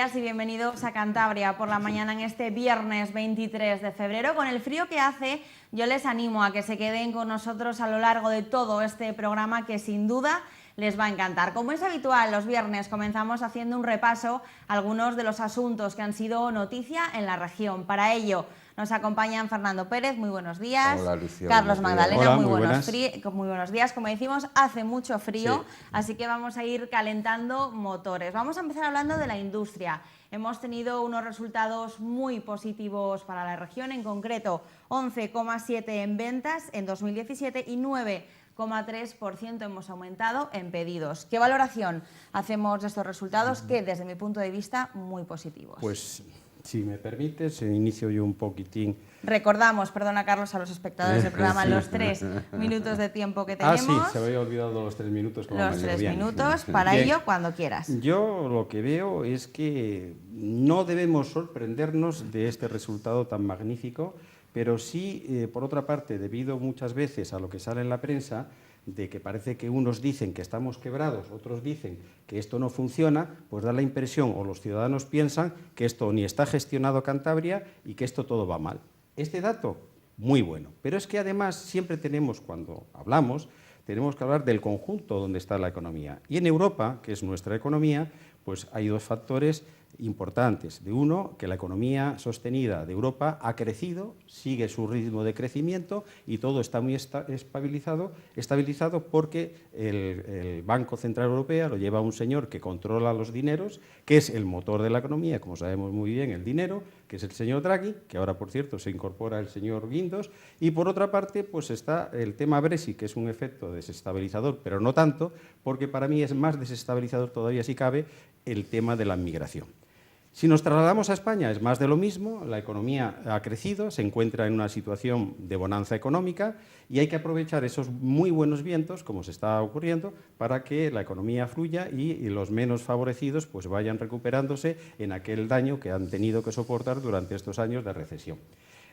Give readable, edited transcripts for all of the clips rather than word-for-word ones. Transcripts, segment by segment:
días y bienvenidos a Cantabria por la mañana en este viernes 23 de febrero. Con el frío que hace, yo les animo a que se queden con nosotros a lo largo de todo este programa que sin duda les va a encantar. Como es habitual, los viernes comenzamos haciendo un repaso a algunos de los asuntos que han sido noticia en la región. Para ello nos acompañan Fernando Pérez, muy buenos días. Hola, Lucía, Carlos Magdalena, Hola, muy muy buenos días. Como decimos, hace mucho frío, Sí. así que vamos a ir calentando motores. Vamos a empezar hablando de la industria. Hemos tenido unos resultados muy positivos para la región, en concreto 11,7 en ventas en 2017 y 9,3% hemos aumentado en pedidos. ¿Qué valoración hacemos de estos resultados que, desde mi punto de vista, muy positivos? Pues, si me permites, inicio yo un poquitín. Recordamos, perdona Carlos, a los espectadores del programa los 3 minutos de tiempo que tenemos. Ah, sí, se me había olvidado los 3 minutos. Como los me 3 bien. minutos, para Bien. ello, cuando quieras. Yo lo que veo es que no debemos sorprendernos de este resultado tan magnífico, pero sí, por otra parte, debido muchas veces a lo que sale en la prensa, de que parece que unos dicen que estamos quebrados, otros dicen que esto no funciona, pues da la impresión, o los ciudadanos piensan, que esto ni está gestionado Cantabria y que esto todo va mal. Este dato, muy bueno, pero es que además siempre tenemos, cuando hablamos, tenemos que hablar del conjunto donde está la economía. Y en Europa, que es nuestra economía, pues hay dos factores importantes. De uno, que la economía sostenida de Europa ha crecido, sigue su ritmo de crecimiento y todo está muy estabilizado porque el Banco Central Europeo lo lleva un señor que controla los dineros, que es el motor de la economía, como sabemos muy bien, el dinero, que es el señor Draghi, que ahora, por cierto, se incorpora el señor Guindos, y por otra parte, pues está el tema Brexit, que es un efecto desestabilizador, pero no tanto, porque para mí es más desestabilizador todavía, si cabe, el tema de la migración. Si nos trasladamos a España, es más de lo mismo, la economía ha crecido, se encuentra en una situación de bonanza económica y hay que aprovechar esos muy buenos vientos, como se está ocurriendo, para que la economía fluya y los menos favorecidos pues vayan recuperándose en aquel daño que han tenido que soportar durante estos años de recesión.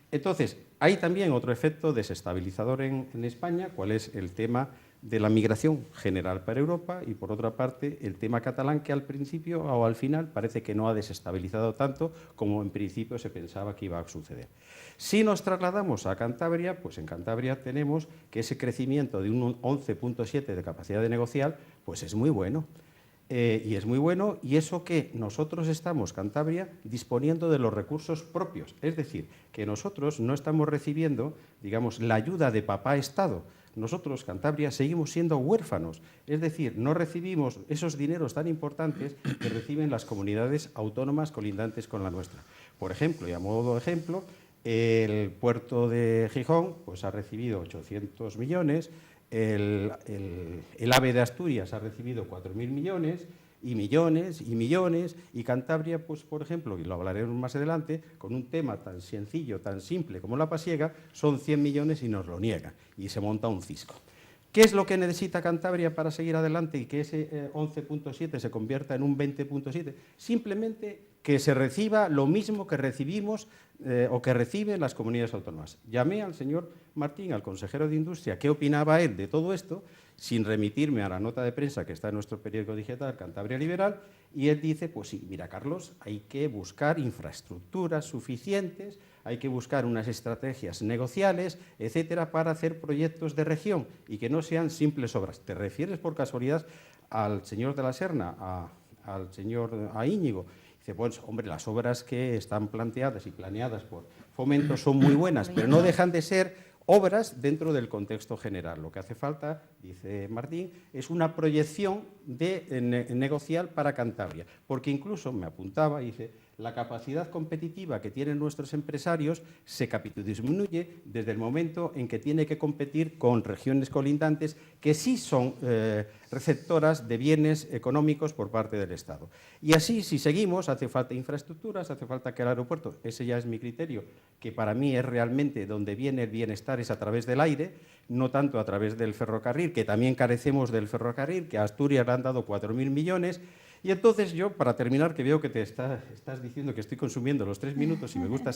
Entonces, hay también otro efecto desestabilizador en España, cuál es el tema de la migración general para Europa y, por otra parte, el tema catalán, que al principio o al final parece que no ha desestabilizado tanto como en principio se pensaba que iba a suceder. Si nos trasladamos a Cantabria, pues en Cantabria tenemos que ese crecimiento de un 11,7 de capacidad de negociar, pues es muy bueno. Y es muy bueno, y eso que nosotros estamos, Cantabria, disponiendo de los recursos propios. Es decir, que nosotros no estamos recibiendo, digamos, la ayuda de papá Estado. Nosotros, Cantabria, seguimos siendo huérfanos. Es decir, no recibimos esos dineros tan importantes que reciben las comunidades autónomas colindantes con la nuestra. Por ejemplo, y a modo de ejemplo, el puerto de Gijón pues, ha recibido 800 millones, el AVE de Asturias ha recibido 4.000 millones, y millones, y millones, y Cantabria, pues, por ejemplo, y lo hablaremos más adelante, con un tema tan sencillo, tan simple como la pasiega, son 100 millones y nos lo niegan, y se monta un cisco. ¿Qué es lo que necesita Cantabria para seguir adelante y que ese 11,7 se convierta en un 20,7? Simplemente que se reciba lo mismo que recibimos o que reciben las comunidades autónomas. Llamé al señor Martín, al consejero de Industria, qué opinaba él de todo esto, sin remitirme a la nota de prensa que está en nuestro periódico digital, Cantabria Liberal, y él dice, pues sí, mira, Carlos, hay que buscar infraestructuras suficientes, hay que buscar unas estrategias negociales, etcétera, para hacer proyectos de región y que no sean simples obras. ¿Te refieres por casualidad al señor de la Serna, a Íñigo? Dice, pues, hombre, las obras que están planteadas y planeadas por Fomento son muy buenas, pero no dejan de ser obras dentro del contexto general. Lo que hace falta, dice Martín, es una proyección de negociar para Cantabria, porque incluso, me apuntaba, dice, la capacidad competitiva que tienen nuestros empresarios se disminuye desde el momento en que tiene que competir con regiones colindantes que sí son receptoras de bienes económicos por parte del Estado. Y así, si seguimos, hace falta infraestructuras, hace falta que el aeropuerto, ese ya es mi criterio, que para mí es realmente donde viene el bienestar, es a través del aire, no tanto a través del ferrocarril, que también carecemos del ferrocarril, que a Asturias le han dado 4.000 millones. Y entonces yo, para terminar, que veo que te estás diciendo que estoy consumiendo los 3 minutos y me gusta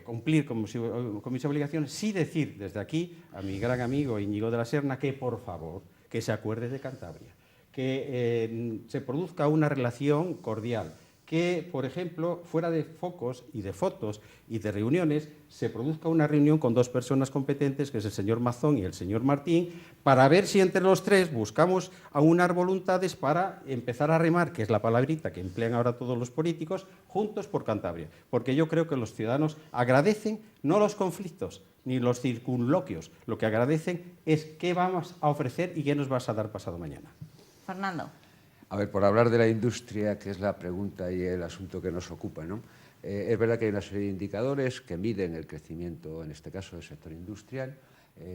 cumplir con mis obligaciones, sí decir desde aquí a mi gran amigo Íñigo de la Serna que, por favor, que se acuerde de Cantabria, que se produzca una relación cordial, que, por ejemplo, fuera de focos y de fotos y de reuniones, se produzca una reunión con dos personas competentes, que es el señor Mazón y el señor Martín, para ver si entre los tres buscamos aunar voluntades para empezar a remar, que es la palabrita que emplean ahora todos los políticos, juntos por Cantabria. Porque yo creo que los ciudadanos agradecen no los conflictos ni los circunloquios, lo que agradecen es qué vamos a ofrecer y qué nos vas a dar pasado mañana. Fernando. A ver, por hablar de la industria, que es la pregunta y el asunto que nos ocupa, ¿no? Es verdad que hay una serie de indicadores que miden el crecimiento, en este caso, del sector industrial.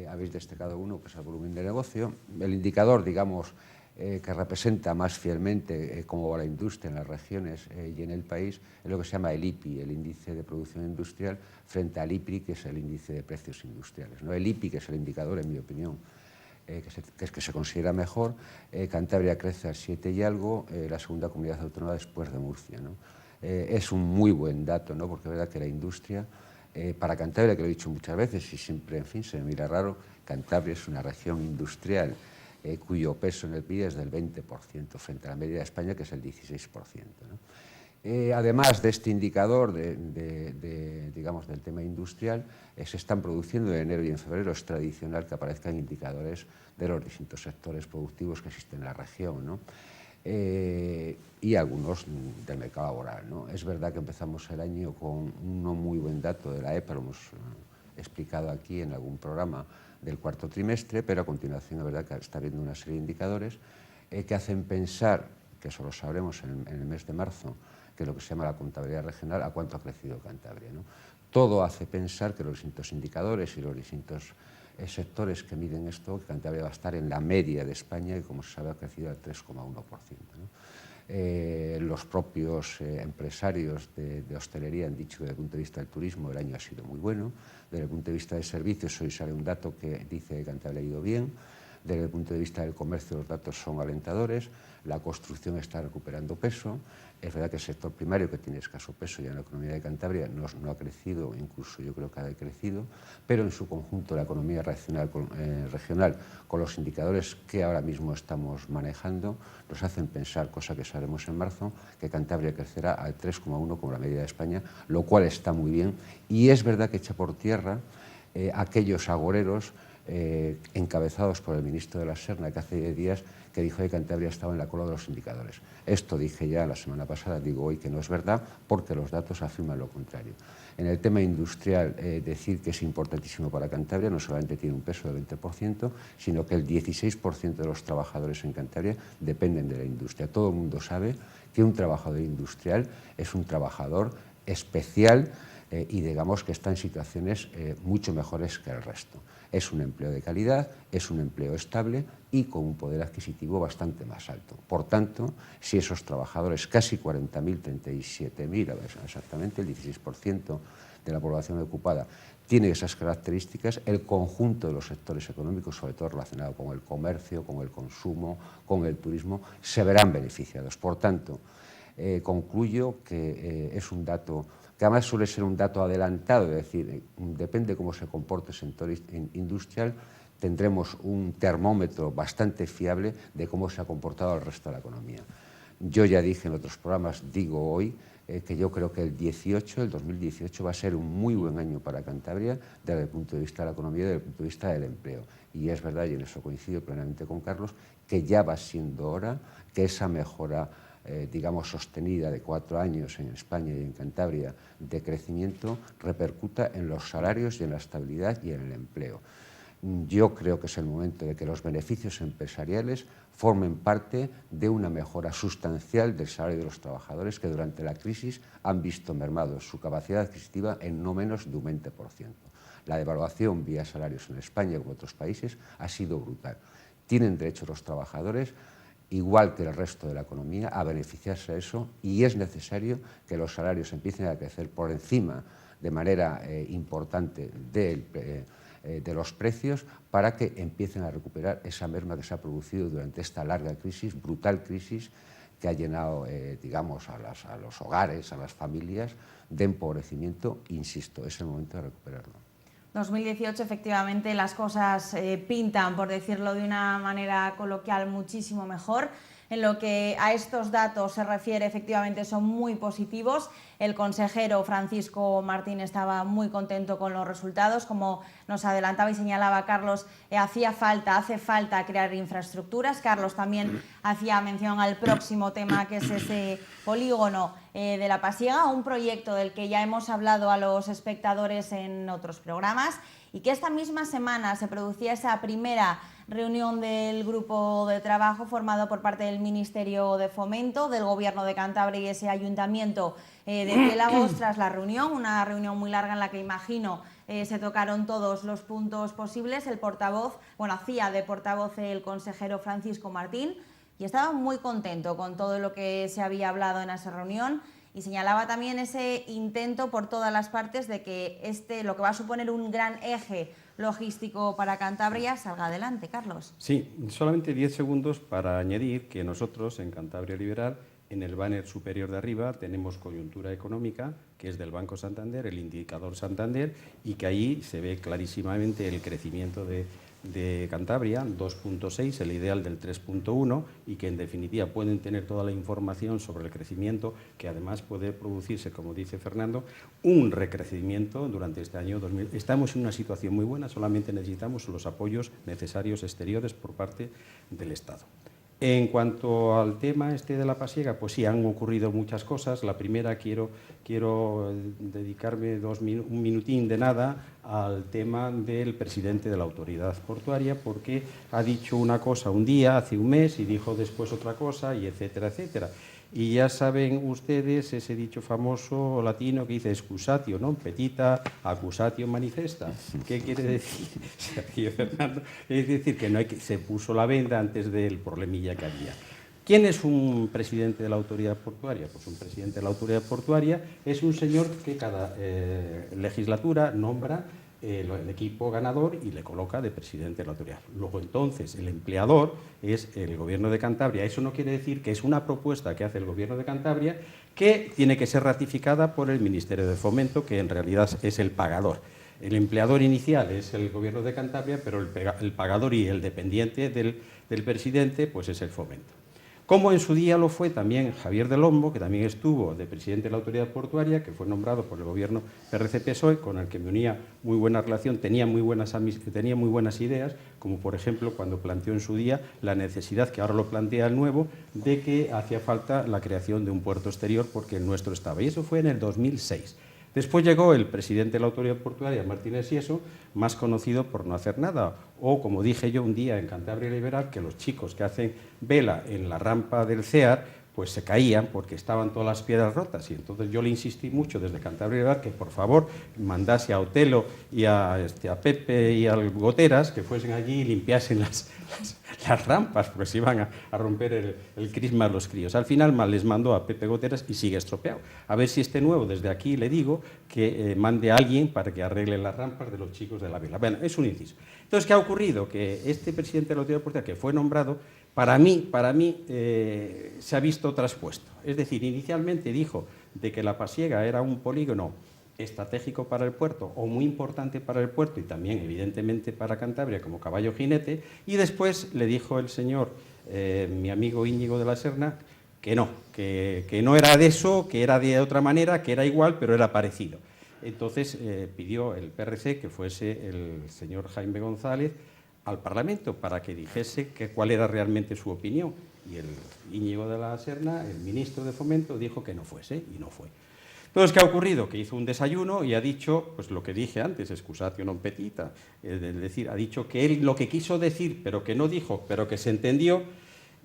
Habéis destacado uno, que es el volumen de negocio. El indicador, digamos, que representa más fielmente cómo va la industria en las regiones y en el país, es lo que se llama el IPI, el Índice de Producción Industrial, frente al IPRI, que es el Índice de Precios Industriales, ¿no? El IPI, que es el indicador, en mi opinión, que se considera mejor. Cantabria crece al 7 y algo, la segunda comunidad autónoma después de Murcia, ¿no? Es un muy buen dato, ¿no? Porque es verdad que la industria, para Cantabria, que lo he dicho muchas veces y siempre, en fin, se me mira raro, Cantabria es una región industrial cuyo peso en el PIB es del 20% frente a la media de España, que es el 16%, ¿no? Además de este indicador digamos, del tema industrial, se están produciendo en enero y en febrero, es tradicional que aparezcan indicadores de los distintos sectores productivos que existen en la región, ¿no? Y algunos del mercado laboral, ¿no? Es verdad que empezamos el año con un no muy buen dato de la EPA, lo hemos explicado aquí en algún programa del cuarto trimestre, pero a continuación es verdad que está habiendo una serie de indicadores que hacen pensar, que eso lo sabremos en el mes de marzo, que es lo que se llama la contabilidad regional, a cuánto ha crecido Cantabria, ¿no? Todo hace pensar que los distintos indicadores y los distintos sectores que miden esto, que Cantabria va a estar en la media de España y, como se sabe, ha crecido al 3,1%, ¿no? Los propios empresarios de hostelería han dicho que desde el punto de vista del turismo el año ha sido muy bueno. Desde el punto de vista de servicios hoy sale un dato que dice que Cantabria ha ido bien. Desde el punto de vista del comercio los datos son alentadores, la construcción está recuperando peso. Es verdad que el sector primario, que tiene escaso peso ya en la economía de Cantabria, no ha crecido, incluso yo creo que ha decrecido, pero en su conjunto la economía regional con los indicadores que ahora mismo estamos manejando nos hacen pensar, cosa que sabremos en marzo, que Cantabria crecerá al 3,1 como la media de España, lo cual está muy bien, y es verdad que echa por tierra aquellos agoreros encabezados por el ministro de la Serna, que hace 10 días que dijo que Cantabria estaba en la cola de los indicadores. Esto dije ya la semana pasada, digo hoy que no es verdad, porque los datos afirman lo contrario. En el tema industrial, decir que es importantísimo para Cantabria no solamente tiene un peso del 20%, sino que el 16% de los trabajadores en Cantabria dependen de la industria. Todo el mundo sabe que un trabajador industrial es un trabajador especial y digamos que está en situaciones mucho mejores que el resto. Es un empleo de calidad, es un empleo estable y con un poder adquisitivo bastante más alto. Por tanto, si esos trabajadores, casi 40.000, 37.000, exactamente el 16% de la población ocupada, tiene esas características, el conjunto de los sectores económicos, sobre todo relacionado con el comercio, con el consumo, con el turismo, se verán beneficiados. Por tanto, concluyo que es un dato que además suele ser un dato adelantado, es decir, depende cómo se comporte el sector industrial, tendremos un termómetro bastante fiable de cómo se ha comportado el resto de la economía. Yo ya dije en otros programas, digo hoy, que yo creo que el 2018 va a ser un muy buen año para Cantabria desde el punto de vista de la economía y desde el punto de vista del empleo. Y es verdad, y en eso coincido plenamente con Carlos, que ya va siendo hora que esa mejora digamos, sostenida de 4 años en España y en Cantabria de crecimiento repercuta en los salarios y en la estabilidad y en el empleo. Yo creo que es el momento de que los beneficios empresariales formen parte de una mejora sustancial del salario de los trabajadores que durante la crisis han visto mermados su capacidad adquisitiva en no menos de un 20%. La devaluación vía salarios en España y en otros países ha sido brutal. Tienen derecho los trabajadores, igual que el resto de la economía, a beneficiarse de eso, y es necesario que los salarios empiecen a crecer por encima de manera importante de los precios para que empiecen a recuperar esa merma que se ha producido durante esta larga crisis, brutal crisis, que ha llenado, digamos, a los hogares, a las familias, de empobrecimiento. Insisto, es el momento de recuperarlo. 2018, efectivamente, las cosas pintan, por decirlo de una manera coloquial, muchísimo mejor. En lo que a estos datos se refiere, efectivamente son muy positivos. El consejero Francisco Martín estaba muy contento con los resultados. Como nos adelantaba y señalaba Carlos, hace falta crear infraestructuras. Carlos también hacía mención al próximo tema, que es ese polígono de La Pasiega, un proyecto del que ya hemos hablado a los espectadores en otros programas, y que esta misma semana se producía esa primera reunión del grupo de trabajo formado por parte del Ministerio de Fomento, del Gobierno de Cantabria y ese Ayuntamiento de Piélagos. Tras la reunión, una reunión muy larga en la que imagino se tocaron todos los puntos posibles, el portavoz, hacía de portavoz el consejero Francisco Martín, y estaba muy contento con todo lo que se había hablado en esa reunión, y señalaba también ese intento por todas las partes de que lo que va a suponer un gran eje logístico para Cantabria salga adelante. Carlos. Sí, solamente 10 segundos para añadir que nosotros en Cantabria Liberal, en el banner superior de arriba, tenemos coyuntura económica, que es del Banco Santander, el indicador Santander, y que ahí se ve clarísimamente el crecimiento de Cantabria, 2.6, el ideal del 3.1, y que en definitiva pueden tener toda la información sobre el crecimiento, que además puede producirse, como dice Fernando, un recrecimiento durante este año 2000. Estamos en una situación muy buena, solamente necesitamos los apoyos necesarios exteriores por parte del Estado. En cuanto al tema de La Pasiega, pues sí, han ocurrido muchas cosas. La primera, quiero dedicarme un minutín de nada al tema del presidente de la autoridad portuaria, porque ha dicho una cosa un día, hace un mes, y dijo después otra cosa, y etcétera, etcétera. Y ya saben ustedes ese dicho famoso latino que dice excusatio non petita, accusatio manifesta. ¿Qué quiere decir, Sergio Fernando? Es decir, que se puso la venda antes del problemilla que había. ¿Quién es un presidente de la autoridad portuaria? Pues un presidente de la autoridad portuaria es un señor que cada legislatura nombra el equipo ganador y le coloca de presidente de la autoridad. Luego, entonces, el empleador es el Gobierno de Cantabria. Eso no quiere decir que es una propuesta que hace el Gobierno de Cantabria que tiene que ser ratificada por el Ministerio de Fomento, que en realidad es el pagador. El empleador inicial es el Gobierno de Cantabria, pero el pagador y el dependiente del presidente pues es el Fomento. Como en su día lo fue también Javier del Olmo, que también estuvo de presidente de la autoridad portuaria, que fue nombrado por el gobierno PRC-PSOE, con el que me unía muy buena relación, tenía muy buenas ideas, como por ejemplo cuando planteó en su día la necesidad, que ahora lo plantea el nuevo, de que hacía falta la creación de un puerto exterior porque el nuestro estaba. Y eso fue en el 2006. Después llegó el presidente de la autoridad portuaria, Martínez Sieso, más conocido por no hacer nada. O, como dije yo un día en Cantabria Liberal, que los chicos que hacen vela en la rampa del CEAR pues se caían porque estaban todas las piedras rotas. Y entonces yo le insistí mucho desde Cantabria Liberal que por favor mandase a Otelo y a Pepe y a Goteras que fuesen allí y limpiasen las rampas, porque se iban a romper el crisma los críos. Al final les mandó a Pepe Goteras y sigue estropeado. A ver si nuevo, desde aquí le digo, que mande a alguien para que arregle las rampas de los chicos de la vela. Bueno, es un inciso. Entonces, ¿qué ha ocurrido? Que este presidente de la autoridad portuaria, que fue nombrado, para mí se ha visto traspuesto. Es decir, inicialmente dijo de que La Pasiega era un polígono estratégico para el puerto o muy importante para el puerto y también evidentemente para Cantabria como caballo jinete, y después le dijo el señor, mi amigo Íñigo de la Serna, que no era de eso, que era de otra manera, que era igual pero era parecido. Entonces pidió el PRC que fuese el señor Jaime González al Parlamento para que dijese cuál era realmente su opinión, y el Íñigo de la Serna, el ministro de Fomento, dijo que no fuese y no fue. Entonces, ¿qué ha ocurrido? Que hizo un desayuno y ha dicho, pues lo que dije antes, excusatio non petita, es decir, ha dicho que él lo que quiso decir, pero que no dijo, pero que se entendió.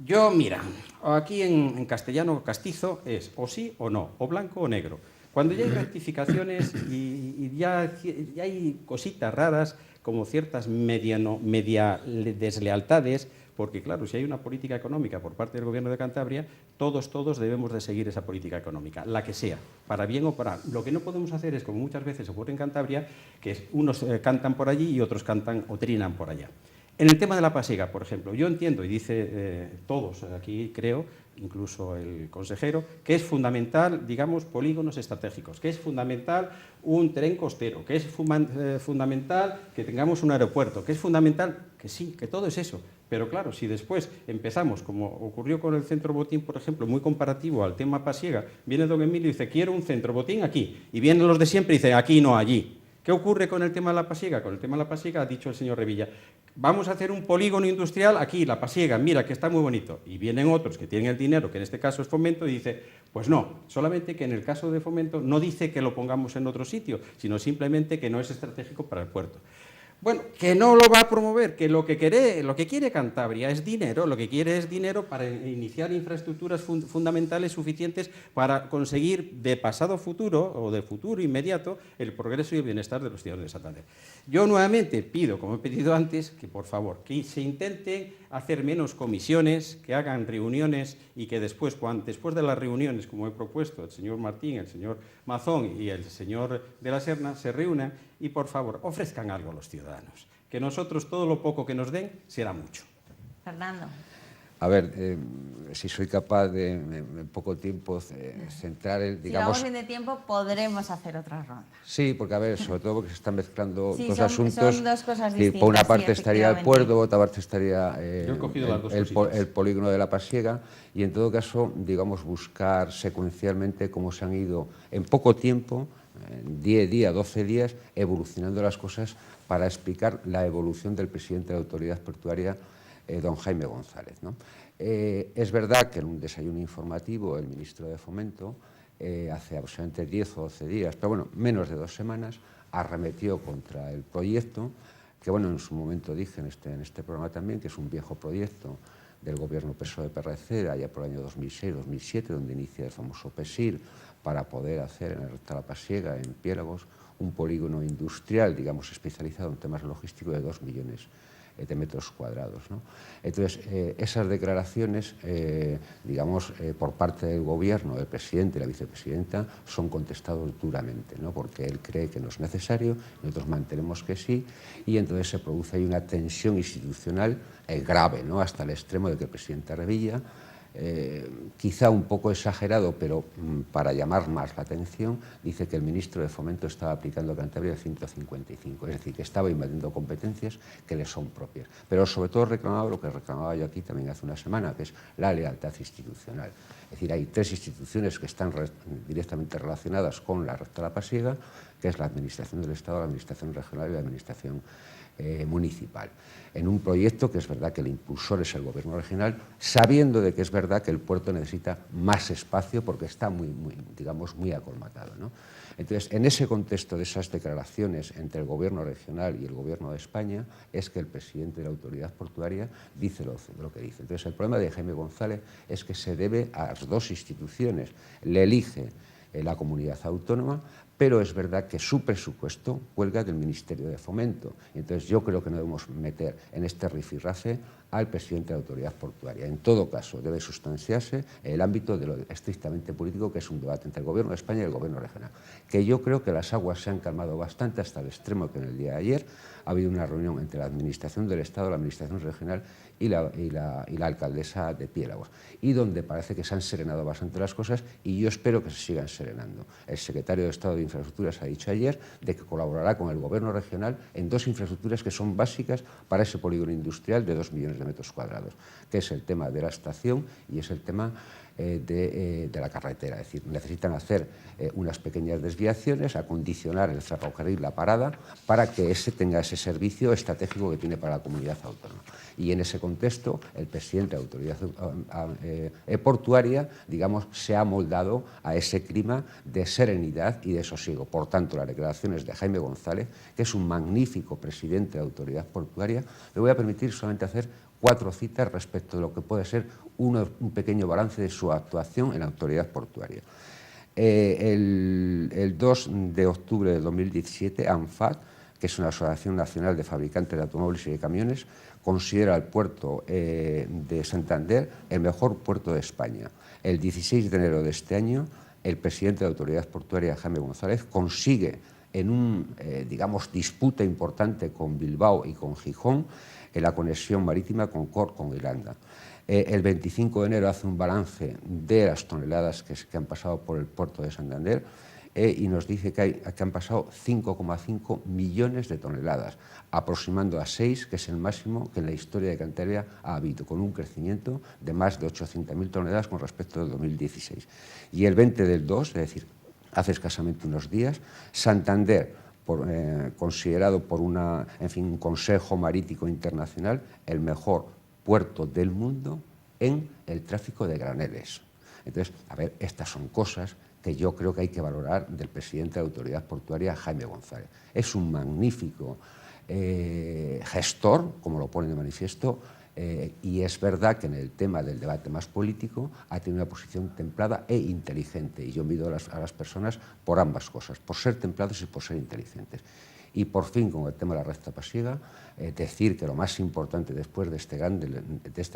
Yo, mira, aquí en castellano castizo es o sí o no, o blanco o negro. Cuando ya hay rectificaciones y ya hay cositas raras, como ciertas media deslealtades, porque claro, si hay una política económica por parte del Gobierno de Cantabria, todos debemos de seguir esa política económica, la que sea, para bien o para mal. Lo que no podemos hacer es, como muchas veces ocurre en Cantabria, que unos cantan por allí y otros cantan o trinan por allá. En el tema de La Pasiega, por ejemplo, yo entiendo, y dice todos aquí creo, incluso el consejero, que es fundamental, digamos, polígonos estratégicos, que es fundamental un tren costero, que es fundamental que tengamos un aeropuerto, que es fundamental, que sí, que todo es eso. Pero claro, si después empezamos, como ocurrió con el Centro Botín, por ejemplo, muy comparativo al tema Pasiega, viene don Emilio y dice, quiero un Centro Botín aquí, y vienen los de siempre y dicen, aquí no, allí. ¿Qué ocurre con el tema de la Pasiega? Con el tema de la Pasiega ha dicho el señor Revilla, vamos a hacer un polígono industrial aquí, la Pasiega, mira que está muy bonito. Y vienen otros que tienen el dinero, que en este caso es Fomento, y dice, pues no, solamente que en el caso de Fomento no dice que lo pongamos en otro sitio, sino simplemente que no es estratégico para el puerto. Bueno, que no lo va a promover, que lo que quiere Cantabria es dinero, lo que quiere es dinero para iniciar infraestructuras fundamentales suficientes para conseguir de pasado futuro o de futuro inmediato el progreso y el bienestar de los ciudadanos de Santander. Yo nuevamente pido, como he pedido antes, que por favor, que se intenten hacer menos comisiones, que hagan reuniones y que después de las reuniones, como he propuesto, el señor Martín, el señor Mazón y el señor de la Serna, se reúnan y, por favor, ofrezcan algo a los ciudadanos. Que nosotros, todo lo poco que nos den, será mucho. Fernando. A ver, si soy capaz de, en poco tiempo, centrar el, digamos... Si vamos bien de tiempo, podremos hacer otra ronda. Sí, porque, a ver, sobre todo porque se están mezclando Sí, dos son asuntos. dos cosas Y distintas, por una sí, parte estaría el puerto, por otra parte estaría Yo he cogido las dos cositas. el polígono de la Pasiega, y en todo caso, digamos, buscar secuencialmente cómo se han ido en poco tiempo, en 10 días, 12 días, evolucionando las cosas para explicar la evolución del presidente de la Autoridad Portuaria, don Jaime González, ¿no? Es verdad que en un desayuno informativo el ministro de Fomento, hace aproximadamente 10 o 12 días, pero bueno, menos de 2 semanas, arremetió contra el proyecto, que bueno, en su momento dije en este programa también, que es un viejo proyecto del gobierno PSOE-PRC, allá por el año 2006-2007, donde inicia el famoso PESIR, para poder hacer en el Recto de la Pasiega, en Piélagos, un polígono industrial, digamos, especializado en temas logísticos de 2 millones de metros cuadrados, ¿no? Entonces, esas declaraciones, digamos, por parte del Gobierno, del presidente y la vicepresidenta, son contestados duramente, ¿no? Porque él cree que no es necesario, nosotros mantenemos que sí, y entonces se produce ahí una tensión institucional grave, ¿no? Hasta el extremo de que el presidente Revilla, quizá un poco exagerado, pero para llamar más la atención, dice que el ministro de Fomento estaba aplicando a Cantabria el 155, es decir, que estaba invadiendo competencias que le son propias. Pero sobre todo reclamaba lo que reclamaba yo aquí también hace una semana, que es la lealtad institucional. Es decir, hay 3 instituciones que están directamente relacionadas con la Recta de la Pasiega, que es la Administración del Estado, la Administración Regional y la Administración municipal, en un proyecto que es verdad que el impulsor es el Gobierno regional, sabiendo de que es verdad que el puerto necesita más espacio porque está digamos, muy acolmatado, ¿no? Entonces, en ese contexto de esas declaraciones entre el Gobierno regional y el Gobierno de España, es que el presidente de la Autoridad Portuaria dice lo que dice. Entonces, el problema de Jaime González es que se debe a las 2 instituciones. Le elige la comunidad autónoma, pero es verdad que su presupuesto cuelga del Ministerio de Fomento. Entonces yo creo que no debemos meter en este rifirrafe al presidente de la Autoridad Portuaria. En todo caso, debe sustanciarse en el ámbito de lo estrictamente político, que es un debate entre el Gobierno de España y el Gobierno regional. Que yo creo que las aguas se han calmado bastante hasta el extremo que en el día de ayer ha habido una reunión entre la Administración del Estado, la Administración regional y la alcaldesa de Piélagos, y donde parece que se han serenado bastante las cosas, y yo espero que se sigan serenando. El secretario de Estado de Infraestructuras ha dicho ayer de que colaborará con el Gobierno regional en 2 infraestructuras que son básicas para ese polígono industrial de 2 millones de metros cuadrados, que es el tema de la estación y es el tema de la carretera. Es decir, necesitan hacer unas pequeñas desviaciones, acondicionar el ferrocarril, la parada, para que ese tenga ese servicio estratégico que tiene para la comunidad autónoma. Y en ese contexto, el presidente de la Autoridad Portuaria, digamos, se ha moldado a ese clima de serenidad y de sosiego. Por tanto, las declaraciones de Jaime González, que es un magnífico presidente de la Autoridad Portuaria, me voy a permitir solamente hacer 4 citas respecto de lo que puede ser un pequeño balance de su actuación en la Autoridad Portuaria. El 2 de octubre de 2017, ANFAC, que es una asociación nacional de fabricantes de automóviles y de camiones, considera el puerto de Santander el mejor puerto de España. El 16 de enero de este año, el presidente de la Autoridad Portuaria, Jaime González, consigue en un, digamos, disputa importante con Bilbao y con Gijón en la conexión marítima con Cork, con Irlanda. El 25 de enero hace un balance de las toneladas que han pasado por el puerto de Santander y nos dice que han pasado 5,5 millones de toneladas, aproximando a 6, que es el máximo que en la historia de Cantabria ha habido, con un crecimiento de más de 800.000 toneladas con respecto al 2016. Y el 20 del 2, es decir, hace escasamente unos días, Santander, considerado por un Consejo Marítimo Internacional el mejor puerto del mundo en el tráfico de graneles. Entonces, a ver, estas son cosas que yo creo que hay que valorar del presidente de la Autoridad Portuaria, Jaime González. Es un magnífico gestor, como lo pone de manifiesto, y es verdad que en el tema del debate más político ha tenido una posición templada e inteligente, y yo mido a las personas por ambas cosas, por ser templados y por ser inteligentes. Y por fin, con el tema de la recta pasiega, decir que lo más importante después de este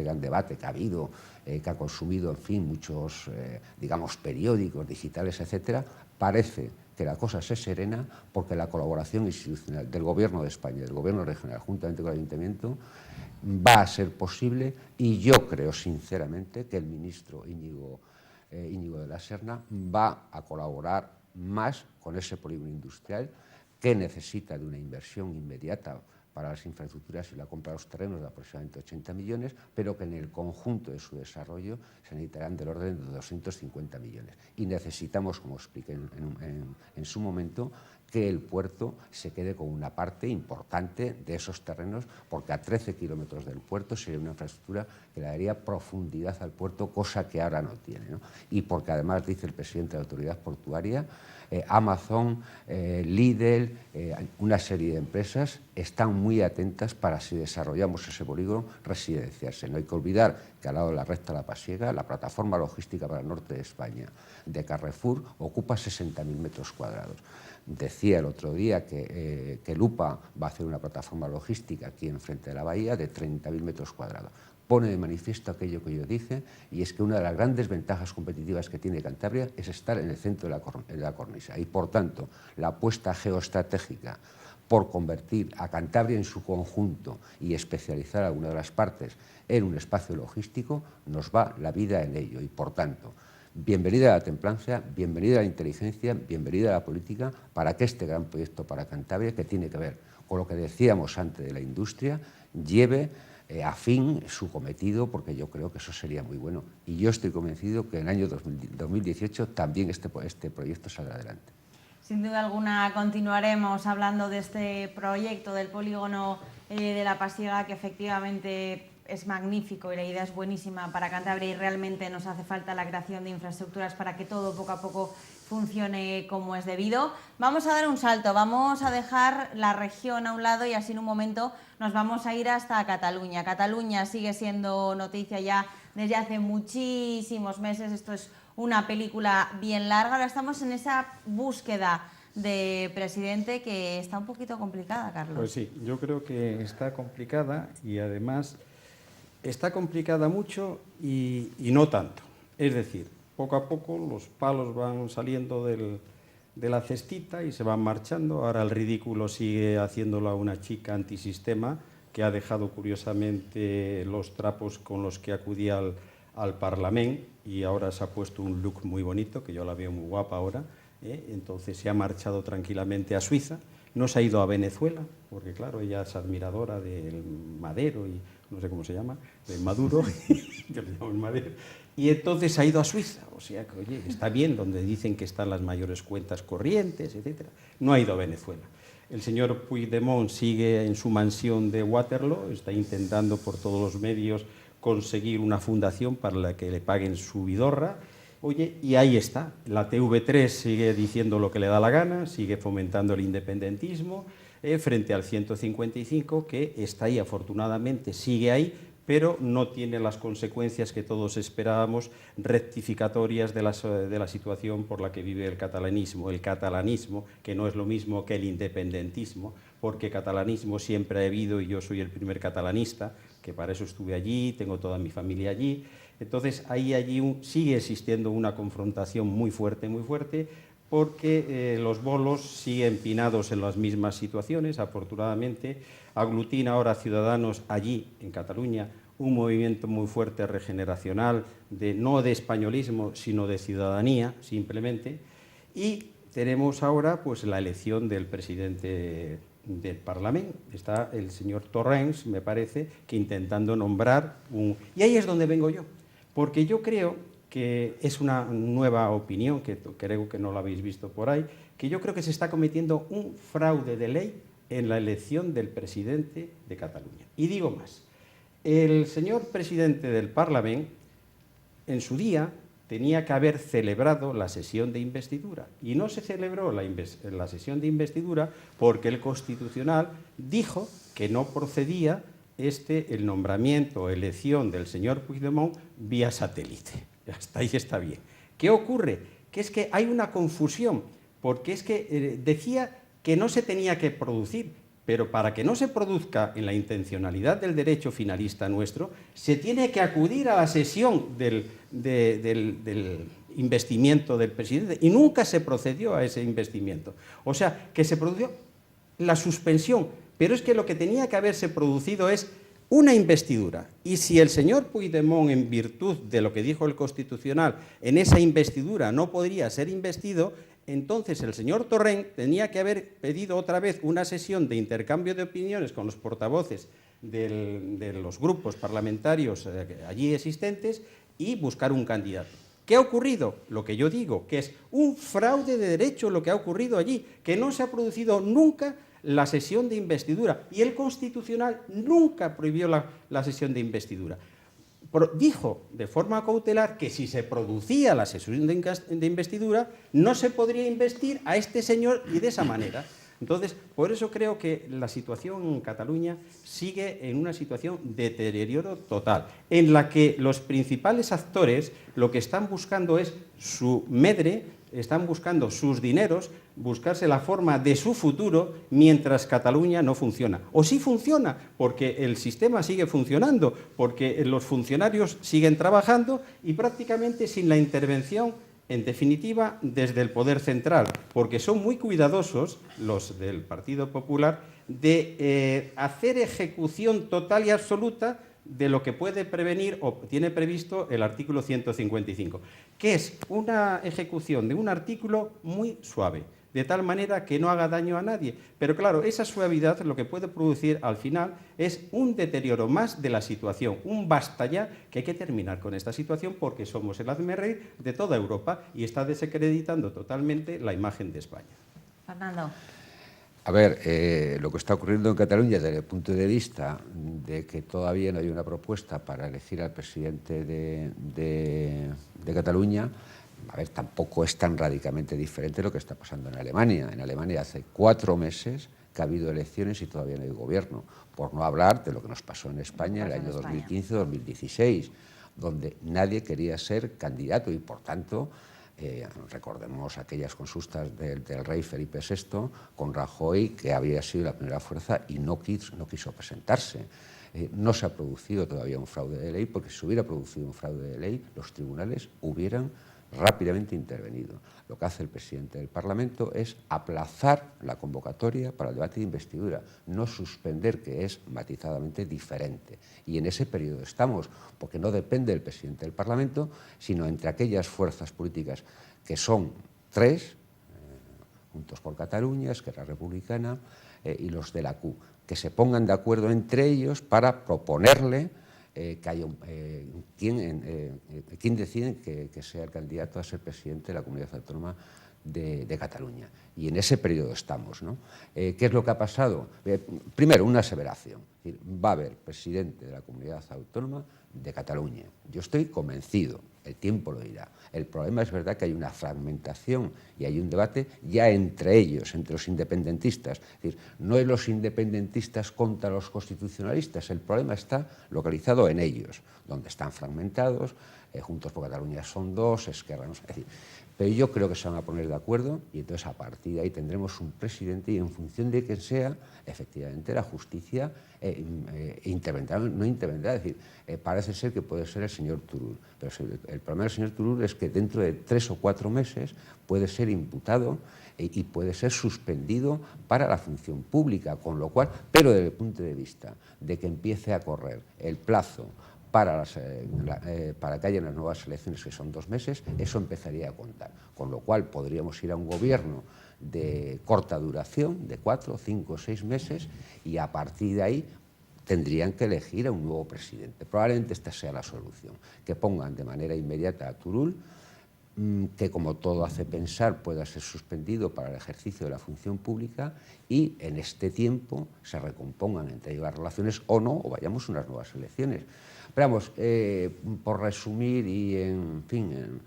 gran debate que ha habido, que ha consumido, en fin, muchos, digamos, periódicos, digitales, etcétera, parece que la cosa se serena porque la colaboración institucional del Gobierno de España y del Gobierno regional, juntamente con el Ayuntamiento, va a ser posible, y yo creo sinceramente que el ministro Íñigo de la Serna va a colaborar más con ese polígono industrial que necesita de una inversión inmediata para las infraestructuras y la compra de los terrenos de aproximadamente 80 millones, pero que en el conjunto de su desarrollo se necesitarán del orden de 250 millones. Y necesitamos, como expliqué en su momento, que el puerto se quede con una parte importante de esos terrenos, porque a 13 kilómetros del puerto sería una infraestructura que le daría profundidad al puerto, cosa que ahora no tiene, ¿no? Y porque además, dice el presidente de la Autoridad Portuaria, Amazon, Lidl, una serie de empresas están muy atentas para, si desarrollamos ese polígono, residenciarse. No hay que olvidar que al lado de la recta de la Pasiega, la plataforma logística para el norte de España de Carrefour ocupa 60.000 metros cuadrados. Decía el otro día que Lupa va a hacer una plataforma logística aquí enfrente de la bahía de 30.000 metros cuadrados. Pone de manifiesto aquello que yo dije, y es que una de las grandes ventajas competitivas que tiene Cantabria es estar en el centro de la cornisa, y por tanto la apuesta geoestratégica por convertir a Cantabria en su conjunto y especializar alguna de las partes en un espacio logístico nos va la vida en ello. Y por tanto, bienvenida a la templanza, bienvenida a la inteligencia, bienvenida a la política para que este gran proyecto para Cantabria, que tiene que ver con lo que decíamos antes de la industria, lleve a fin su cometido, porque yo creo que eso sería muy bueno. Y yo estoy convencido que en el año 2018 también este proyecto saldrá adelante. Sin duda alguna continuaremos hablando de este proyecto del polígono de la Pasiega, que efectivamente es magnífico y la idea es buenísima para Cantabria, y realmente nos hace falta la creación de infraestructuras para que todo poco a poco funcione como es debido. Vamos a dar un salto, vamos a dejar la región a un lado y así en un momento nos vamos a ir hasta Cataluña. Cataluña sigue siendo noticia ya desde hace muchísimos meses, esto es una película bien larga. Ahora estamos en esa búsqueda de presidente que está un poquito complicada, Carlos. Pues sí, yo creo que está complicada, y además está complicada mucho y no tanto. Es decir, poco a poco los palos van saliendo de la cestita y se van marchando. Ahora el ridículo sigue haciéndolo una chica antisistema que ha dejado curiosamente los trapos con los que acudía al Parlamento, y ahora se ha puesto un look muy bonito, que yo la veo muy guapa ahora, entonces se ha marchado tranquilamente a Suiza. No se ha ido a Venezuela, porque claro, ella es admiradora del Madero, y no sé cómo se llama, del Maduro, que le llaman Madero, y entonces ha ido a Suiza. O sea que, oye, está bien, donde dicen que están las mayores cuentas corrientes, etcétera. No ha ido a Venezuela. El señor Puigdemont sigue en su mansión de Waterloo, está intentando por todos los medios conseguir una fundación para la que le paguen su vidorra. Oye, y ahí está, la TV3 sigue diciendo lo que le da la gana, sigue fomentando el independentismo, frente al 155, que está ahí, afortunadamente sigue ahí, pero no tiene las consecuencias que todos esperábamos, rectificatorias de la situación por la que vive el catalanismo, que no es lo mismo que el independentismo, porque catalanismo siempre ha habido, y yo soy el primer catalanista, que para eso estuve allí, tengo toda mi familia allí. Entonces, allí sigue existiendo una confrontación muy fuerte, porque los bolos siguen pinados en las mismas situaciones, afortunadamente. Aglutina ahora ciudadanos allí, en Cataluña, un movimiento muy fuerte regeneracional, no de españolismo, sino de ciudadanía, simplemente. Y tenemos ahora pues, la elección del presidente del Parlamento. Está el señor Torrens, me parece, que intentando nombrar un... Y ahí es donde vengo yo, porque yo creo que es una nueva opinión, que creo que no la habéis visto por ahí, que yo creo que se está cometiendo un fraude de ley en la elección del presidente de Cataluña. Y digo más, el señor presidente del Parlamento, en su día, tenía que haber celebrado la sesión de investidura. Y no se celebró la sesión de investidura porque el Constitucional dijo que no procedía el nombramiento o elección del señor Puigdemont vía satélite. Hasta ahí está bien. ¿Qué ocurre? Que es que hay una confusión, porque es que decía que no se tenía que producir, pero para que no se produzca en la intencionalidad del derecho finalista nuestro, se tiene que acudir a la sesión del investimiento del presidente, y nunca se procedió a ese investimiento. O sea, que se produjo la suspensión, pero es que lo que tenía que haberse producido es una investidura. Y si el señor Puigdemont, en virtud de lo que dijo el Constitucional, en esa investidura no podría ser investido, entonces el señor Torrent tenía que haber pedido otra vez una sesión de intercambio de opiniones con los portavoces de los grupos parlamentarios allí existentes y buscar un candidato. ¿Qué ha ocurrido? Lo que yo digo, que es un fraude de derecho lo que ha ocurrido allí, que no se ha producido nunca la sesión de investidura, y el Constitucional nunca prohibió la sesión de investidura. Dijo de forma cautelar que si se producía la sesión de investidura no se podría investir a este señor y de esa manera. Entonces, por eso creo que la situación en Cataluña sigue en una situación de deterioro total, en la que los principales actores lo que están buscando es su medre, están buscando sus dineros, buscarse la forma de su futuro, mientras Cataluña no funciona. O sí funciona, porque el sistema sigue funcionando, porque los funcionarios siguen trabajando y prácticamente sin la intervención, en definitiva, desde el poder central, porque son muy cuidadosos los del Partido Popular de hacer ejecución total y absoluta de lo que puede prevenir o tiene previsto el artículo 155, que es una ejecución de un artículo muy suave, de tal manera que no haga daño a nadie. Pero claro, esa suavidad lo que puede producir al final es un deterioro más de la situación, un basta ya, que hay que terminar con esta situación porque somos el hazmerreír de toda Europa y está desacreditando totalmente la imagen de España. Fernando. A ver, lo que está ocurriendo en Cataluña desde el punto de vista de que todavía no hay una propuesta para elegir al presidente de Cataluña, a ver, tampoco es tan radicalmente diferente lo que está pasando en Alemania. En Alemania hace 4 meses que ha habido elecciones y todavía no hay gobierno, por no hablar de lo que nos pasó en España en el año 2015-2016, donde nadie quería ser candidato y, por tanto, recordemos aquellas consultas del rey Felipe VI con Rajoy, que había sido la primera fuerza y no quiso presentarse. No se ha producido todavía un fraude de ley, porque si se hubiera producido un fraude de ley, los tribunales hubieran rápidamente intervenido. Lo que hace el presidente del Parlamento es aplazar la convocatoria para el debate de investidura, no suspender, que es matizadamente diferente. Y en ese periodo estamos, porque no depende del presidente del Parlamento, sino entre aquellas fuerzas políticas que son 3, Juntos por Cataluña, Esquerra Republicana y los de la CUP, que se pongan de acuerdo entre ellos para proponerle que haya quién decide que sea el candidato a ser presidente de la Comunidad Autónoma de Cataluña. Y en ese periodo estamos, ¿no? ¿Qué es lo que ha pasado? Primero, una aseveración. Es decir, va a haber presidente de la Comunidad Autónoma de Cataluña. Yo estoy convencido, el tiempo lo dirá. El problema es verdad que hay una fragmentación y hay un debate ya entre ellos, entre los independentistas. Es decir, no es los independentistas contra los constitucionalistas, el problema está localizado en ellos, donde están fragmentados. Juntos por Cataluña son 2, Esquerra no sé. Es decir, Pero yo creo que se van a poner de acuerdo y entonces a partir de ahí tendremos un presidente y en función de quién sea, efectivamente la justicia intervendrá, no intervendrá. Es decir, parece ser que puede ser el señor Turull, pero el problema del señor Turull es que dentro de 3 o 4 meses puede ser imputado y puede ser suspendido para la función pública, con lo cual, pero desde el punto de vista de que empiece a correr el plazo para que haya unas nuevas elecciones, que son 2 meses, eso empezaría a contar. Con lo cual podríamos ir a un gobierno de corta duración, de 4, 5, 6 meses, y a partir de ahí tendrían que elegir a un nuevo presidente. Probablemente esta sea la solución, que pongan de manera inmediata a Turull, que como todo hace pensar pueda ser suspendido para el ejercicio de la función pública y en este tiempo se recompongan entre ellos las relaciones o no, o vayamos a unas nuevas elecciones. Pero vamos, por resumir y en fin,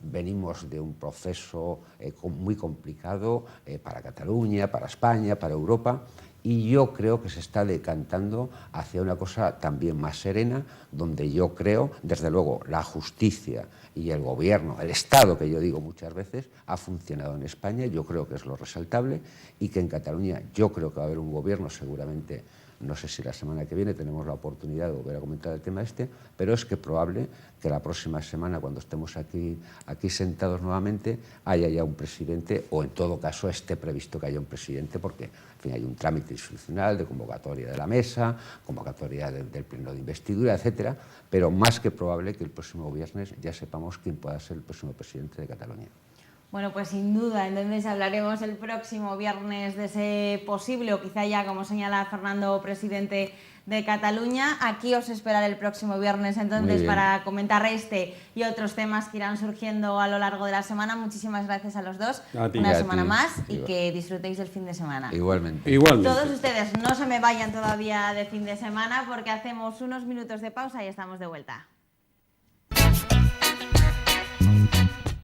venimos de un proceso muy complicado para Cataluña, para España, para Europa, y yo creo que se está decantando hacia una cosa también más serena, donde yo creo, desde luego, la justicia y el gobierno, el Estado, que yo digo muchas veces, ha funcionado en España, yo creo que es lo resaltable, y que en Cataluña yo creo que va a haber un gobierno seguramente. No sé si la semana que viene tenemos la oportunidad de volver a comentar el tema pero es que probable que la próxima semana, cuando estemos aquí sentados nuevamente, haya ya un presidente, o en todo caso esté previsto que haya un presidente, porque en fin, hay un trámite institucional de convocatoria de la mesa, convocatoria del pleno de investidura, etcétera, pero más que probable que el próximo viernes ya sepamos quién pueda ser el próximo presidente de Cataluña. Bueno, pues sin duda, entonces hablaremos el próximo viernes de ese posible, o quizá ya, como señala Fernando, presidente de Cataluña. Aquí os esperaré el próximo viernes, entonces, para comentar este y otros temas que irán surgiendo a lo largo de la semana. Muchísimas gracias a los dos, una semana más, y que disfrutéis del fin de semana. Igualmente. Todos ustedes no se me vayan todavía de fin de semana, porque hacemos unos minutos de pausa y estamos de vuelta.